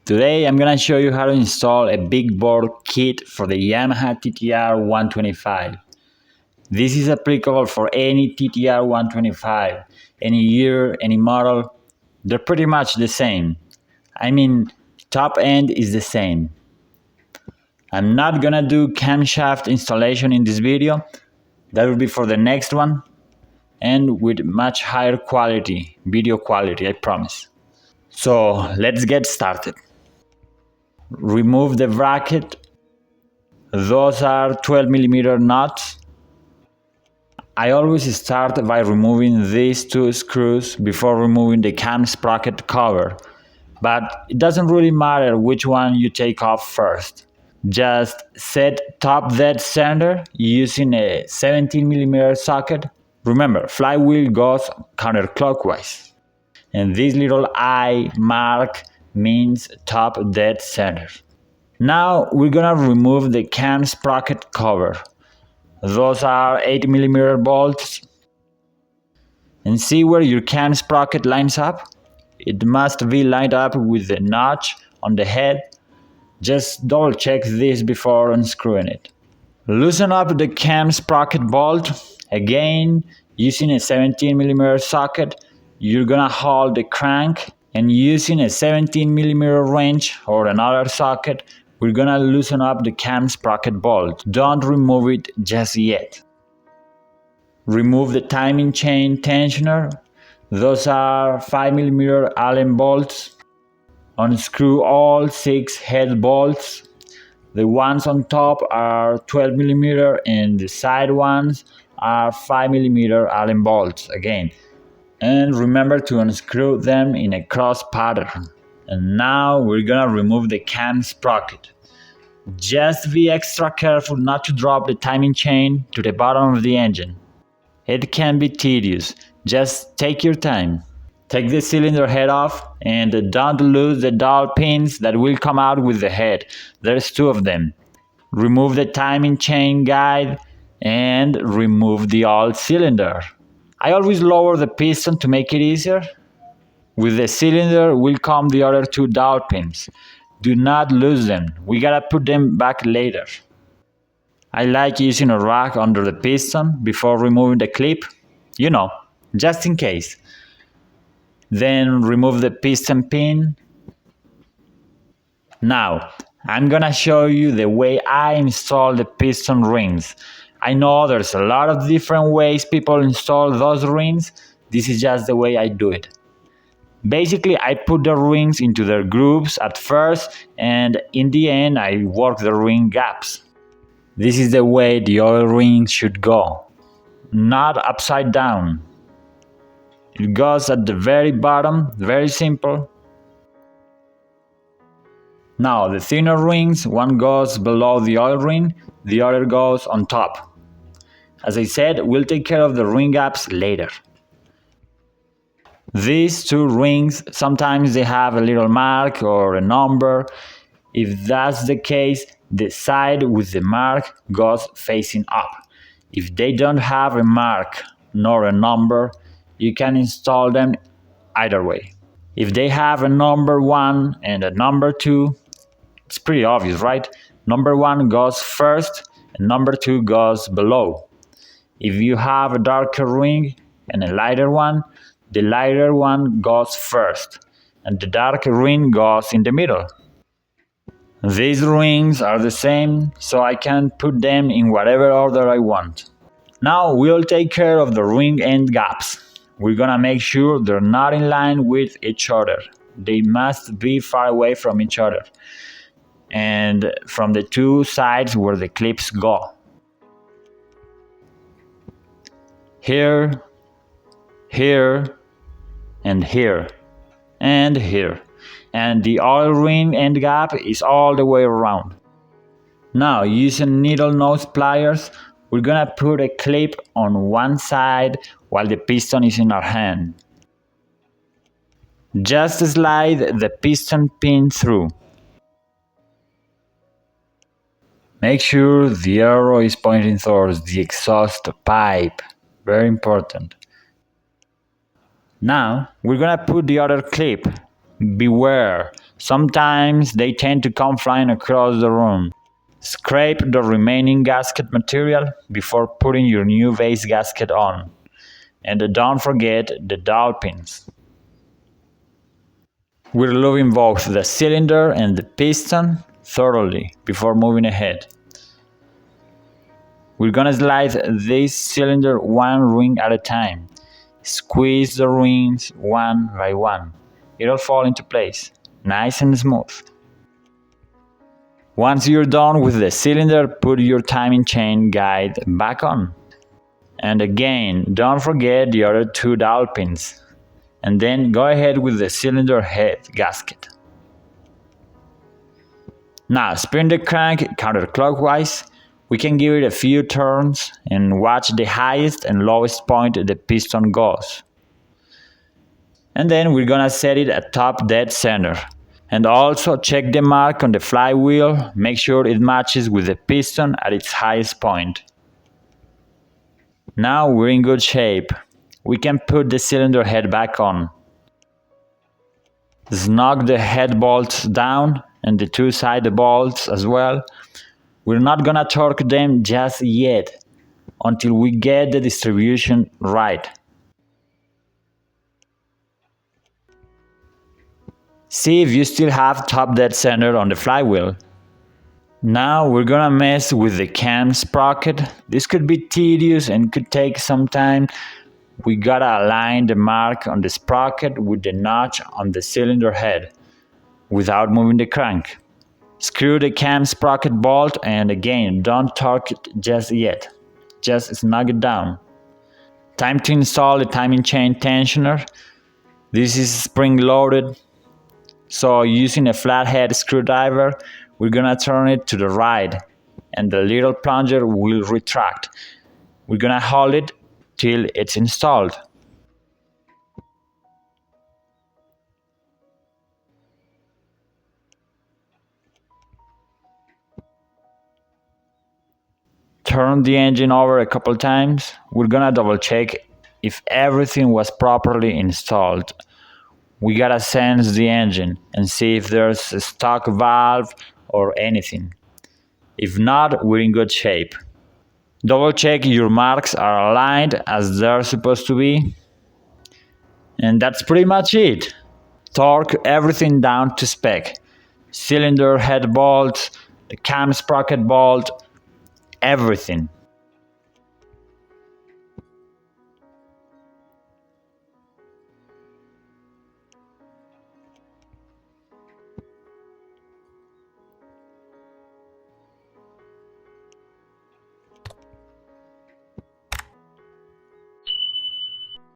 Today I'm gonna show you how to install a big bore kit for the Yamaha TTR 125. This is applicable for any TTR 125, any year, any model. They're pretty much the same. I mean, top end is the same. I'm not gonna do camshaft installation in this video. That will be for the next one and with much higher quality, video quality, I promise. So let's get started. Remove the bracket. Those are 12mm nuts. I always start by removing these two screws before removing the cam sprocket cover, but it doesn't really matter which one you take off first. Just set top dead center using a 17mm socket. Remember, flywheel goes counterclockwise, and this little eye mark means top dead center. Now we're gonna remove the cam sprocket cover. Those are 8mm bolts. And see where your cam sprocket lines up? It must be lined up with the notch on the head. Just double check this before unscrewing it. Loosen up the cam sprocket bolt. Again, using a 17mm socket, you're gonna hold the crank, and using a 17mm wrench or another socket, we're gonna loosen up the cam sprocket bolt. Don't remove it just yet. Remove the timing chain tensioner. Those are 5mm Allen bolts. Unscrew all 6 head bolts. The ones on top are 12mm and the side ones are 5mm Allen bolts again. And remember to unscrew them in a cross pattern. And now we're gonna remove the cam sprocket. Just be extra careful not to drop the timing chain to the bottom of the engine. It can be tedious, just take your time. Take the cylinder head off and don't lose the dowel pins that will come out with the head. There's 2 of them. Remove the timing chain guide and remove the old cylinder. I always lower the piston to make it easier. With the cylinder will come the other 2 dowel pins. Do not lose them, we gotta put them back later. I like using a rag under the piston before removing the clip, just in case. Then remove the piston pin. Now, I'm gonna show you the way I install the piston rings. I know there's a lot of different ways people install those rings. This is just the way I do it. Basically, I put the rings into their grooves at first, and in the end, I work the ring gaps. This is the way the oil ring should go, not upside down. It goes at the very bottom, very simple. Now, the thinner rings, one goes below the oil ring, the other goes on top. As I said, we'll take care of the ring gaps later. These 2 rings, sometimes they have a little mark or a number. If that's the case, the side with the mark goes facing up. If they don't have a mark nor a number, you can install them either way. If they have a number 1 and a number 2, it's pretty obvious, right? Number 1 goes first and number 2 goes below. If you have a darker ring and a lighter one, the lighter one goes first and the darker ring goes in the middle. These rings are the same, so I can put them in whatever order I want. Now we'll take care of the ring end gaps. We're gonna make sure they're not in line with each other. They must be far away from each other and from the 2 sides where the clips go. Here, here, and here, and here. And the oil ring end gap is all the way around. Now, using needle nose pliers, we're gonna put a clip on one side while the piston is in our hand. Just slide the piston pin through. Make sure the arrow is pointing towards the exhaust pipe. Very important. Now, we're gonna put the other clip. Beware, Sometimes they tend to come flying across the room. Scrape the remaining gasket material before putting your new base gasket on. And don't forget the dowel pins. We're lubing both the cylinder and the piston thoroughly before moving ahead. We're gonna slide this cylinder one ring at a time. Squeeze the rings one by one. It'll fall into place, nice and smooth. Once you're done with the cylinder, put your timing chain guide back on. And again, don't forget the other two dowel pins. And then go ahead with the cylinder head gasket. Now spin the crank counterclockwise. We can give it a few turns and watch the highest and lowest point the piston goes. And then we're gonna set it at top dead center. And also check the mark on the flywheel, make sure it matches with the piston at its highest point. Now we're in good shape. We can put the cylinder head back on. Snug the head bolts down and the two side bolts as well. We're not gonna torque them just yet until we get the distribution right. See if you still have top dead center on the flywheel. Now we're gonna mess with the cam sprocket. This could be tedious and could take some time. We gotta align the mark on the sprocket with the notch on the cylinder head without moving the crank. Screw the cam sprocket bolt and again, don't torque it just yet. Just snug it down. Time to install the timing chain tensioner. This is spring loaded. So using a flathead screwdriver, we're gonna turn it to the right and the little plunger will retract. We're gonna hold it till it's installed. Turn the engine over a couple times. We're gonna double check if everything was properly installed. We gotta sense the engine and see if there's a stock valve or anything. If not, we're in good shape. Double check your marks are aligned as they're supposed to be. And that's pretty much it. Torque everything down to spec. Cylinder head bolts, the cam sprocket bolt, everything.